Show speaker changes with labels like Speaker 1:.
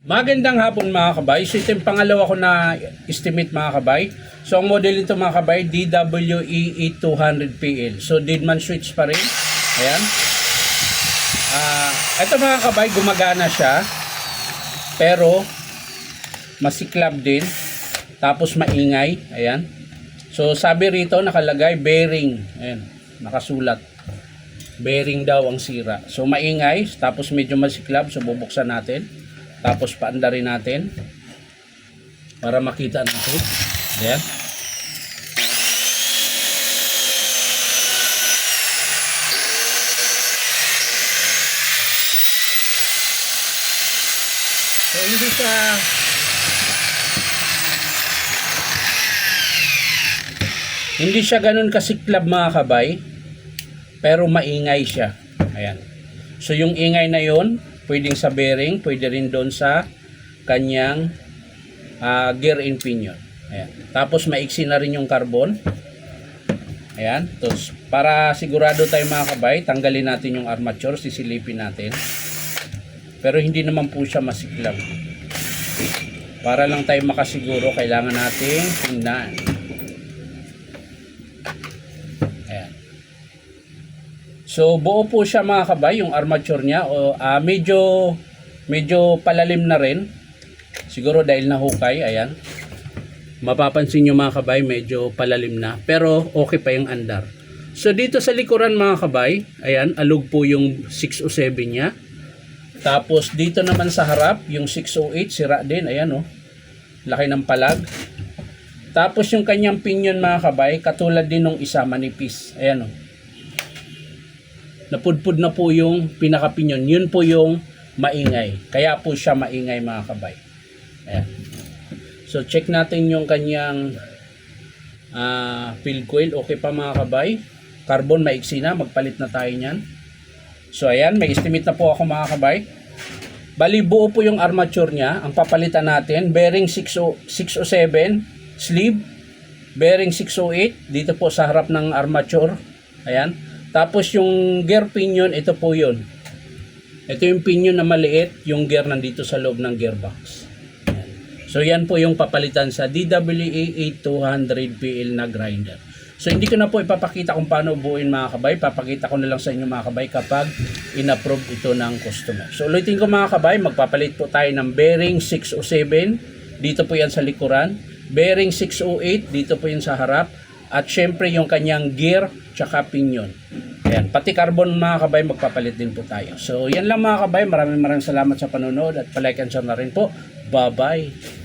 Speaker 1: Magandang hapon mga kabay. So ito yung pangalawa ko na estimate mga kabay. So ang model nito mga kabay, DWE-200PL. So deadman switch pa rin. Ayan. Ito mga kabay, gumagana siya. Pero masiklab din. Tapos maingay. Ayan. So sabi rito nakalagay bearing. Ayan. Nakasulat. Bearing daw ang sira. So maingay. Tapos medyo masiklab. So bubuksan natin. Tapos paandarin natin para makita natin. Ayan. So hindi siya ganun kasiklab mga kabay, pero maingay siya. Ayan. So yung ingay na yon pwedeng sa bearing, pwede rin doon sa kanyang gear and pinion. Ayan. Tapos maiksi na rin yung carbon. Ayan. Tapos para sigurado tayo mga kabay, tanggalin natin yung armature, sisilipin natin. Pero hindi naman po siya masiklab. Para lang tayo makasiguro, kailangan nating tingnan. Ayan. So buo po siya mga kabay, yung armature niya. Medyo palalim na rin. Siguro dahil nahukay. Ayan. Mapapansin nyo mga kabay, medyo palalim na. Pero okay pa yung andar. So dito sa likuran mga kabay, ayan, alug po yung 607 niya. Tapos dito naman sa harap, yung 608, sira din. Ayan o. Laki ng palag. Tapos yung kanyang pinion mga kabay, katulad din ng isa, manipis. Ayan o. Napudpud na po yung pinaka-pinion. Yun po yung maingay. Kaya po siya maingay mga kabay. Ayan. So check natin yung kanyang field coil. Okay pa mga kabay. Carbon maiksi na. Magpalit na tayo nyan. So ayan, may estimate na po ako mga kabay. Bali buo po yung armature niya. Ang papalitan natin, bearing 607 sleeve, bearing 608 dito po sa harap ng armature. Ayan. Tapos yung gear pinion, ito po yun. Ito yung pinion na maliit, yung gear nandito sa loob ng gearbox. Ayan. So yan po yung papalitan sa DWE-200PL na grinder. So hindi ko na po ipapakita kung paano buuin mga kabay. Papakita ko na lang sa inyo mga kabay kapag in-approve ito ng customer. So ulitin ko mga kabay, magpapalit po tayo ng bearing 607. Dito po yan sa likuran. Bearing 608, dito po yan sa harap. At syempre yung kanyang gear tsaka pinion. Ayan, pati carbon mga kabay, magpapalit din po tayo. So yan lang mga kabay, maraming salamat sa panonood at palike and share na rin po. Bye bye.